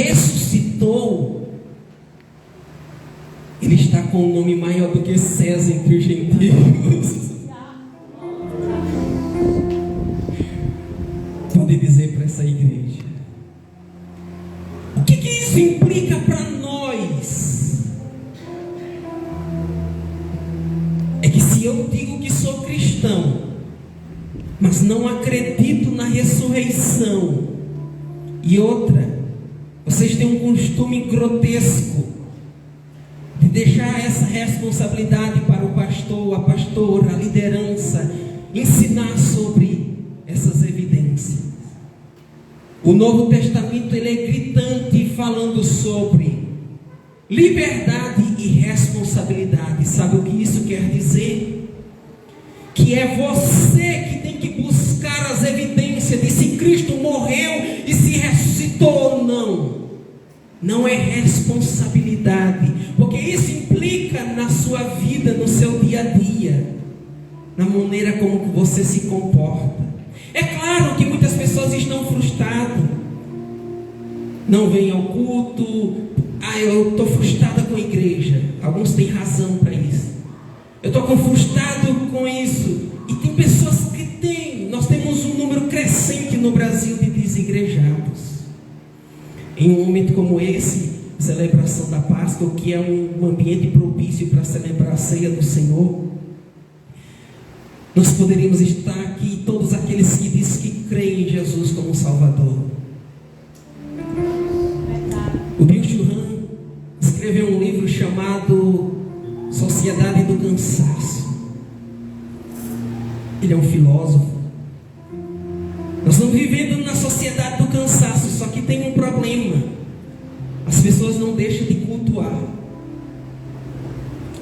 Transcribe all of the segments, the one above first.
ressuscitou, ele está com um nome maior do que César entre os gentios. Pode dizer para essa igreja, o que isso implica para nós? É que se eu digo que sou cristão, mas não acredito na ressurreição, e outra, vocês têm um costume grotesco de deixar essa responsabilidade para o pastor, a pastora, a liderança, ensinar sobre essas evidências. O Novo Testamento ele é gritante falando sobre liberdade e responsabilidade. Sabe o que isso quer dizer? Que é você que tem que buscar as evidências de se Cristo morreu e se ressuscitou ou não. Não é responsabilidade, porque isso implica na sua vida, no seu dia a dia, na maneira como você se comporta. É claro que muitas pessoas estão frustradas, não vêm ao culto. Eu estou frustrada com a igreja. Alguns têm razão para isso. Eu estou frustrado com isso. E tem pessoas que têm. Nós temos um número crescente no Brasil de desigrejados. Em um momento como esse, celebração da Páscoa, que é um ambiente propício para celebrar a ceia do Senhor, nós poderíamos estar aqui, todos aqueles que dizem que creem em Jesus como Salvador. O Bill Churran escreveu um livro chamado Sociedade do Cansaço. Ele é um filósofo. Nós estamos vivendo na sociedade do cansaço, só que tem um problema: as pessoas não deixam de cultuar.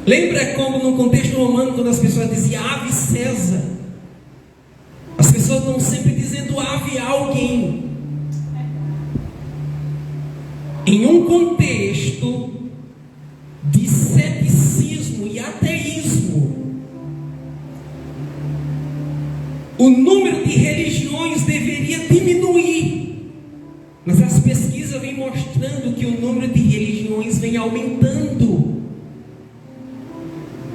Lembra como no contexto romano, quando as pessoas diziam ave César, as pessoas estão sempre dizendo ave a alguém. Em um contexto de ceticismo e ateísmo, o número de religiões deveria diminuir, mas as pesquisas vêm mostrando que o número de religiões vem aumentando.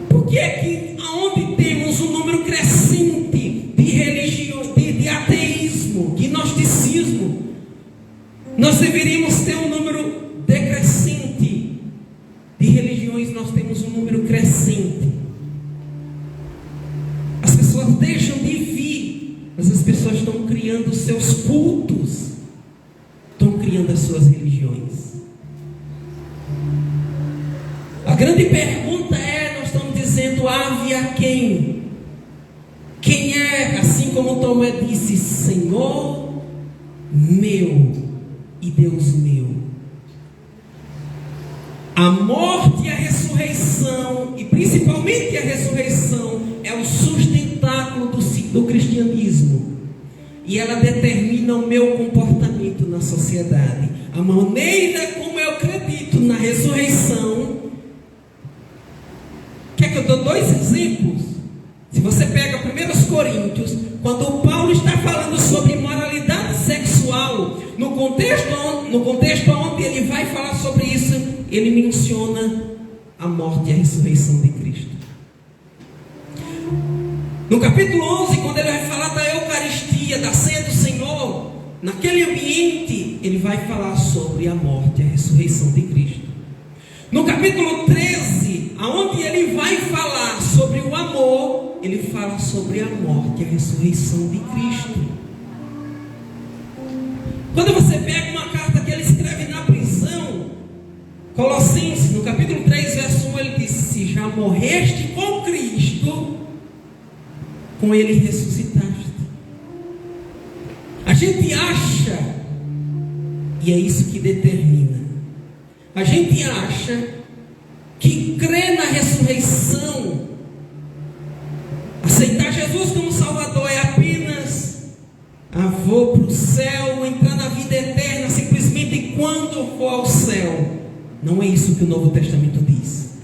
Por que é que aonde temos um número crescente de religiões, de ateísmo, de gnosticismo, nós deveríamos ter um número decrescente de religiões? Nós temos um número crescente. As pessoas deixam de vir, mas as pessoas estão criando seus cultos, estão criando as suas religiões. A grande pergunta é, nós estamos dizendo ave a quem? Quem é, assim como Tomé disse, Senhor meu e Deus meu. A morte e a ressurreição, e principalmente a ressurreição, é o sustentáculo do cristianismo, e ela determina o meu comportamento na sociedade. A maneira como eu acredito na ressurreição. Quer que eu dou dois exemplos? Se você pega 1 Coríntios, quando o Paulo está falando sobre imoralidade sexual, no contexto onde ele vai falar sobre isso, ele menciona a morte e a ressurreição de Cristo. No capítulo 11, quando ele vai falar da Eucaristia, da ceia do Senhor, naquele ambiente, ele vai falar sobre a morte e a ressurreição de Cristo. No capítulo 13, aonde ele vai falar sobre o amor, ele fala sobre a morte e a ressurreição de Cristo. Quando você pega uma carta que ele escreve na prisão, Colossenses, no capítulo 3, verso 1, ele diz: se já morreste com Cristo, com ele ressuscitaste. A gente acha, e é isso que determina, a gente acha que crer na ressurreição, aceitar Jesus como Salvador, é apenas vou para o céu, entrar na vida eterna simplesmente quando for ao céu. Não é isso que o Novo Testamento diz.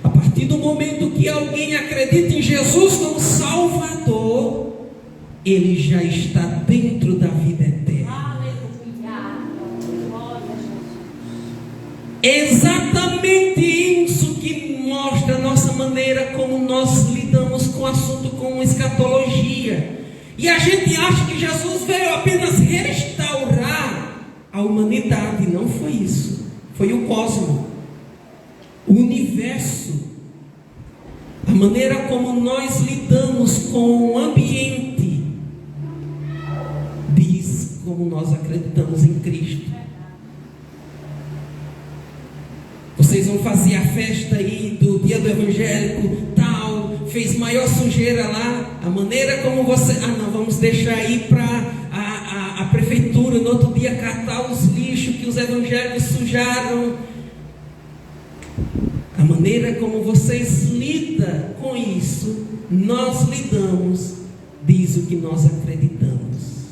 A partir do momento que alguém acredita em Jesus como Salvador, ele já está dentro da vida eterna. nós lidamos com o assunto com escatologia. E a gente acha que Jesus veio apenas restaurar a humanidade. Não foi isso. Foi o cosmos, o universo, a maneira como nós lidamos com o ambiente, diz como nós acreditamos em Cristo. Vocês vão fazer a festa aí do dia do evangélico, tal, fez maior sujeira lá, a maneira como você, não, vamos deixar aí para a prefeitura no outro dia catar os lixos que os evangélicos sujaram. A maneira como vocês lidam com isso, nós lidamos, diz o que nós acreditamos.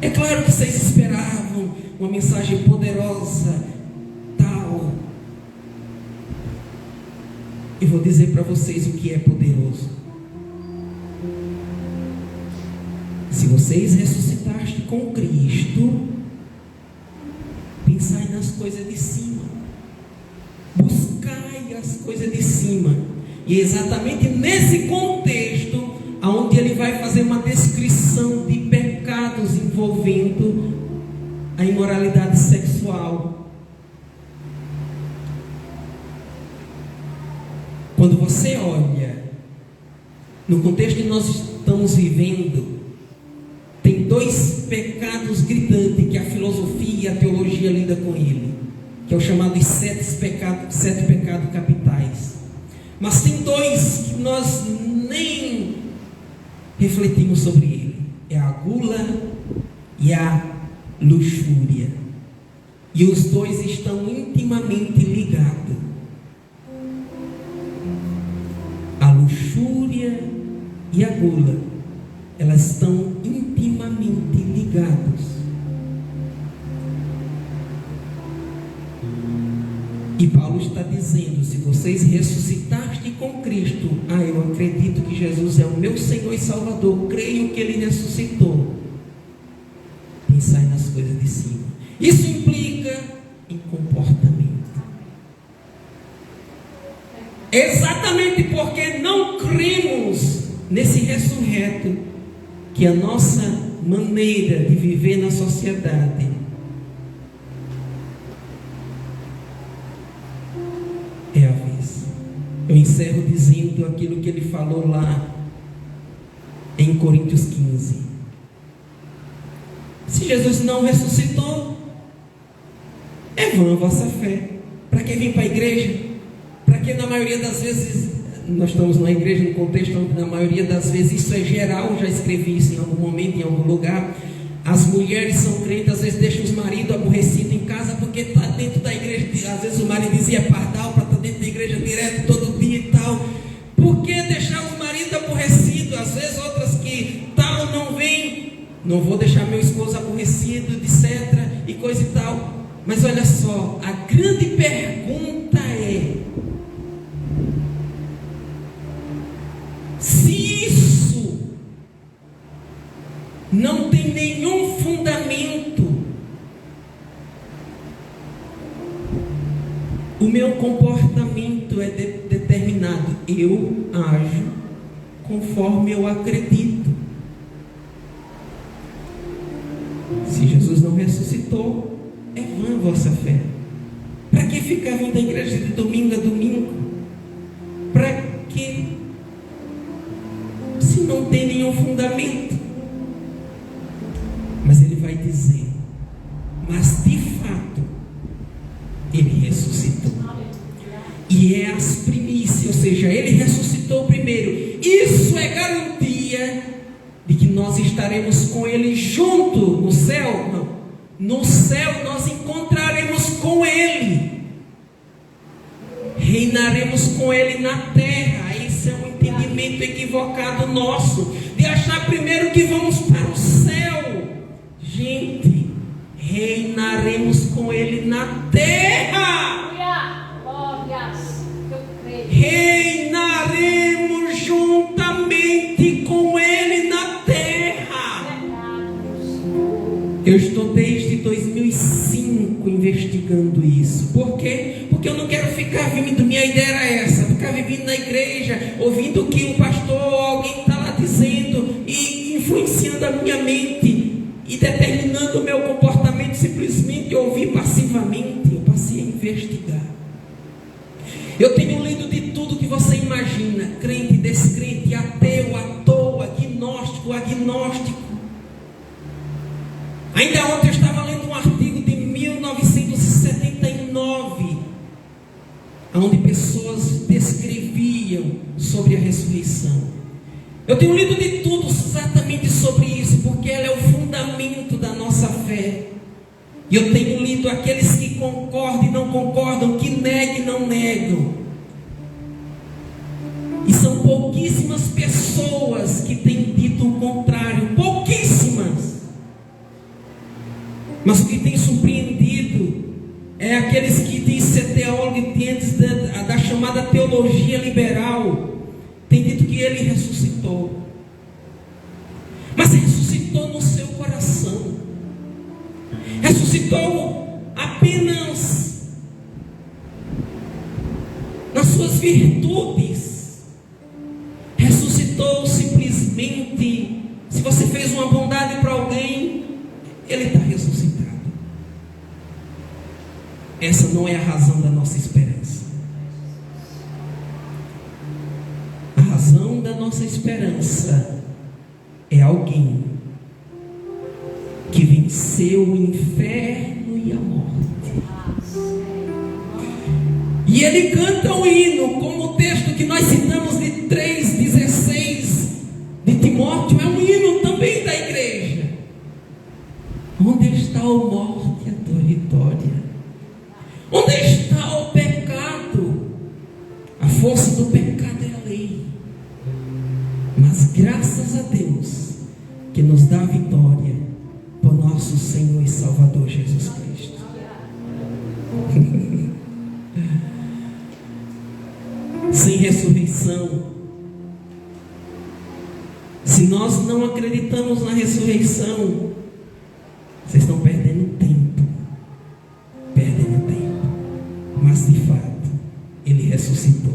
É claro que vocês esperavam uma mensagem poderosa, tal. E vou dizer para vocês o que é poderoso. Se vocês ressuscitaste com Cristo, pensai nas coisas de cima. Buscai as coisas de cima. E é exatamente nesse contexto onde ele vai fazer uma descrição de pecados envolvendo a imoralidade sexual. Quando você olha no contexto que nós estamos vivendo, tem dois pecados gritantes que a filosofia e a teologia lidam com ele, que é o chamado de sete pecados capitais. Mas tem dois que nós nem refletimos sobre ele: é a gula e a luxúria. E os dois estão intimamente ligados. A luxúria e a gula, elas estão intimamente ligadas. E Paulo está dizendo: se vocês ressuscitaste com Cristo, eu acredito que Jesus é o meu Senhor e Salvador, creio que Ele ressuscitou, pensai nas coisas de cima. Isso implica em comportamento. Exatamente porque não cremos nesse ressurreto, que a nossa maneira de viver na sociedade é avessa. Eu encerro dizendo aquilo que ele falou lá em Coríntios 15. Se Jesus não ressuscitou, é vã a vossa fé. Para que vir para a igreja? Para que na maioria das vezes, nós estamos na igreja no contexto onde na maioria das vezes isso é geral, já escrevi isso em algum momento, em algum lugar. As mulheres são crentes, às vezes deixam os maridos aborrecidos em casa porque está dentro da igreja. Às vezes o marido dizia pardal para estar dentro da igreja direto todo dia e tal. Por que deixar os maridos aborrecidos? Às vezes outras que tal não vem, não vou deixar meu esposo aborrecido, etc. e coisa e tal. Mas olha só, a grande pergunta é: se isso não tem nenhum fundamento, o meu comportamento é determinado, eu ajo conforme eu acredito. Se Jesus não ressuscitou, é vã a vossa fé. Para que ficar vindo à igreja de domingo a domingo? Para que? Se não tem nenhum fundamento. Mas ele vai dizer: mas de fato ele ressuscitou, e é as primícias, ou seja, ele ressuscitou primeiro. Isso é garantia de que nós estaremos com ele junto no céu. Não, no céu nós encontraremos com ele, reinaremos com ele na terra. Esse é um entendimento equivocado nosso, de achar primeiro que vamos para o céu. Gente, reinaremos com ele na terra. Reinaremos juntamente com ele na terra. Eu estou desde 2005 investigando isso. Por quê? Porque eu não quero ficar vindo, minha ideia era essa, ficar vivendo na igreja, ouvindo o que o pastor ou alguém está lá dizendo e influenciando a minha mente e determinando o meu comportamento, simplesmente ouvir passivamente. Eu passei a investigar. Eu tenho lido de tudo que você imagina: crente, descrente, ateu, à toa, agnóstico, agnóstico. Ainda ontem eu estava lendo um artigo de 1979, onde pessoas descreviam sobre a ressurreição. Eu tenho lido de tudo exatamente sobre isso, porque ela é o fundamento da nossa fé. E eu tenho lido aqueles que concordam e não concordam, que negam e não negam. E são pouquíssimas pessoas que têm dito o contrário, pouquíssimas. Mas o que tem surpreendido é aqueles que dizem ser teólogos diante da chamada teologia liberal, tem dito que ele ressuscitou. Mas ressuscitou no seu coração. Ressuscitou apenas nas suas virtudes. Ressuscitou simplesmente. Se você fez uma bondade para alguém, ele está ressuscitado. Essa não é a razão da nossa esperança. A razão da nossa esperança é alguém que venceu o inferno e a morte. E ele canta um hino, como o texto que nós citamos de 3,16 de Timóteo, é um hino também da igreja. Onde está, ó morte, a tua vitória? Onde está o pecado? A força do pecado é a lei. Mas graças a Deus que nos dá a vitória por nosso Senhor e Salvador Jesus Cristo. Sem ressurreição, se nós não acreditamos na ressurreição, vocês estão perdendo tempo. Perdendo tempo. Mas de fato, ele ressuscitou.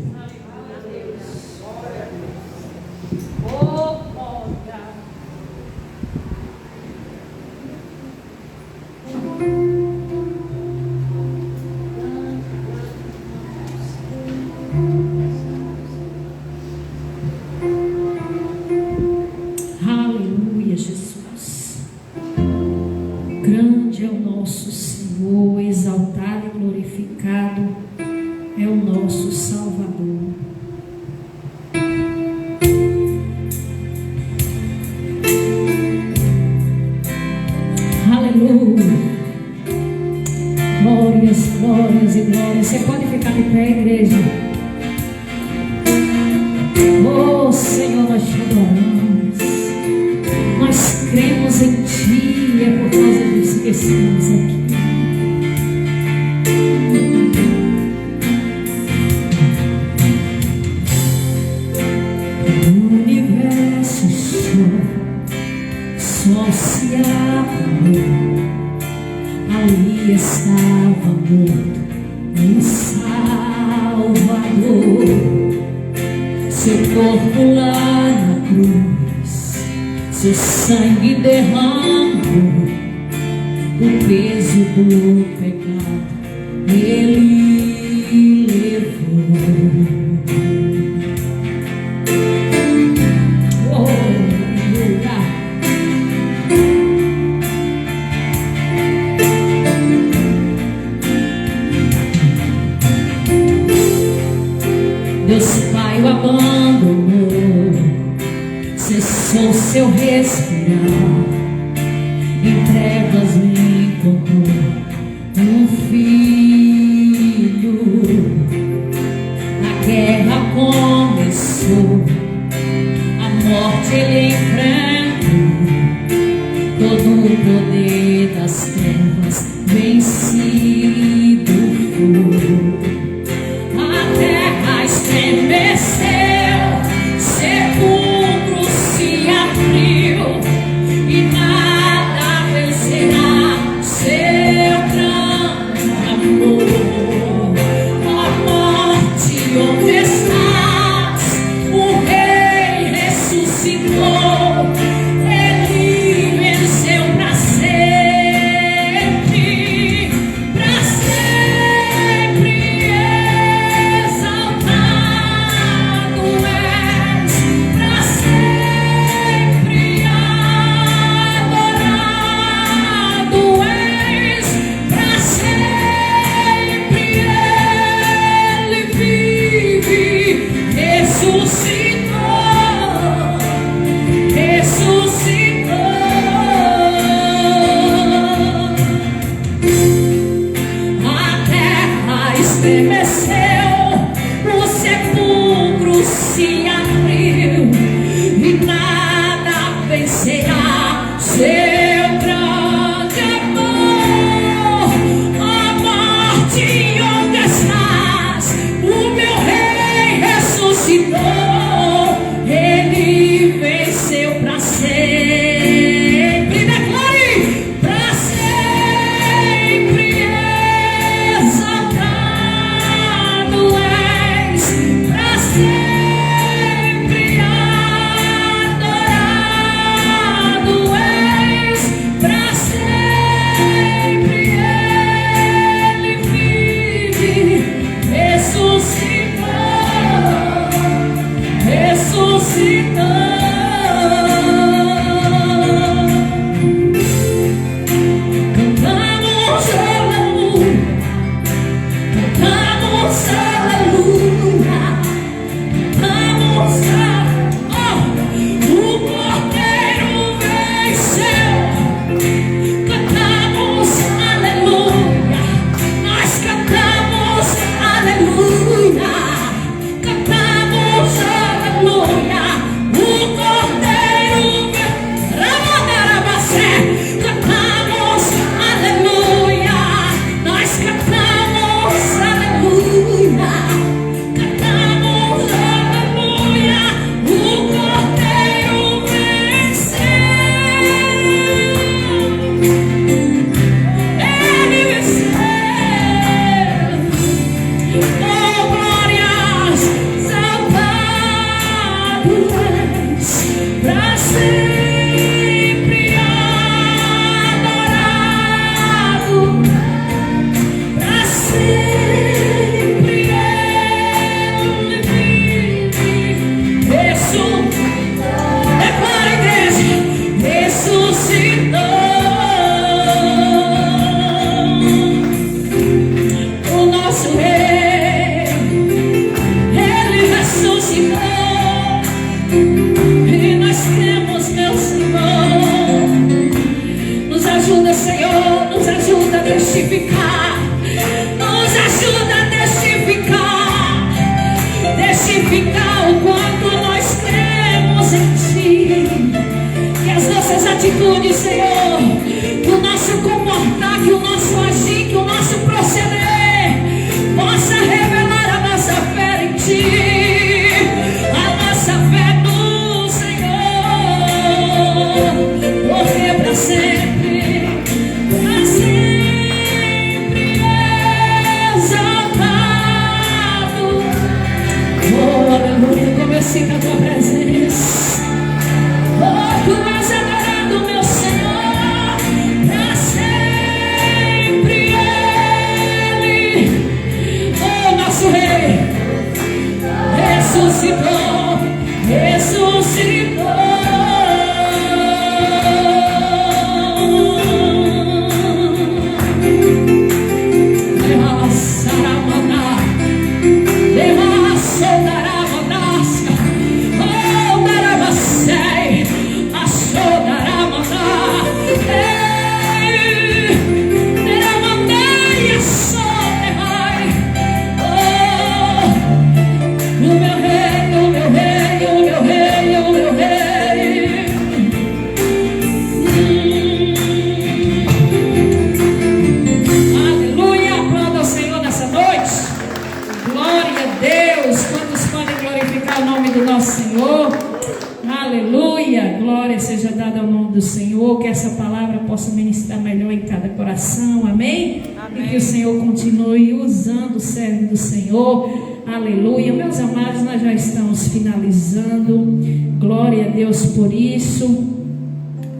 Aleluia, Jesus. Grande é o nosso Senhor, exaltado e glorificado é o nosso Salvador. Aleluia. Glórias, glórias e glórias. Você pode ficar de pé, igreja? Oh Senhor, nós te adoramos. Nós cremos em Ti, é por causa disso que estamos aqui. O universo só se apagou. Ali estava morto um Salvador. Seu corpo lá na cruz, seu sangue derramou, o peso do pecado ele levou. Oh, Deus Pai o abandonou, cessou seu respirar, em trevas me encontrou um filho. A guerra começou, a morte ele enfrentou, todo o poder das trevas vencido foi. A terra estremeceu, sepulcro se abriu e nada vencerá seu grande amor. A morte, onde estás? O rei testificar o quanto nós cremos em Ti, que as nossas atitudes, Senhor, que o nosso comportar, que o nosso agir, que o nosso proceder possa revelar a nossa fé em Ti, a nossa fé no Senhor, porque para sempre exaltado. Oh, aleluia, como eu sinto a Tua presença. Oh, Tu és adorado, meu Senhor, para sempre Ele, oh, nosso Rei, ressuscitou, ressuscitou. Seja dada ao nome do Senhor, que essa palavra possa ministrar melhor em cada coração, amém? Amém. E que o Senhor continue usando o servo do Senhor, aleluia. Meus amados, nós já estamos finalizando, glória a Deus por isso.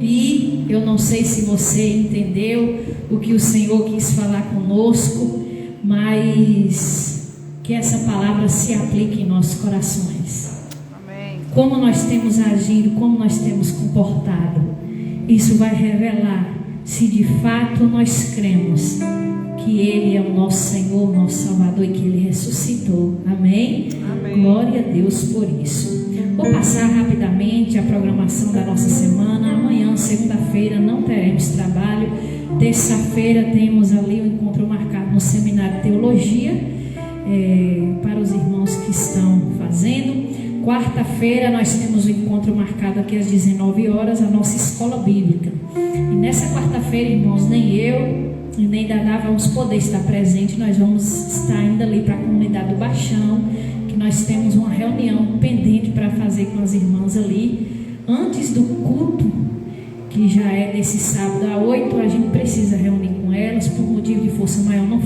E eu não sei se você entendeu o que o Senhor quis falar conosco, mas que essa palavra se aplique em nossos corações. Como nós temos agido, como nós temos comportado, isso vai revelar se de fato nós cremos que Ele é o nosso Senhor, nosso Salvador e que Ele ressuscitou. Amém? Amém. Glória a Deus por isso. Vou passar rapidamente a programação da nossa semana. Amanhã, segunda-feira, não teremos trabalho. Terça-feira temos ali o encontro marcado no Seminário de Teologia, para os irmãos que estão fazendo. Quarta-feira nós temos o encontro marcado aqui às 19 horas, a nossa escola bíblica. E nessa quarta-feira, irmãos, nem eu e nem Dadá vamos poder estar presente. Nós vamos estar ainda ali para a comunidade do Baixão, que nós temos uma reunião pendente para fazer com as irmãs ali. Antes do culto, que já é desse sábado às 8, a gente precisa reunir com elas, por motivo de força maior não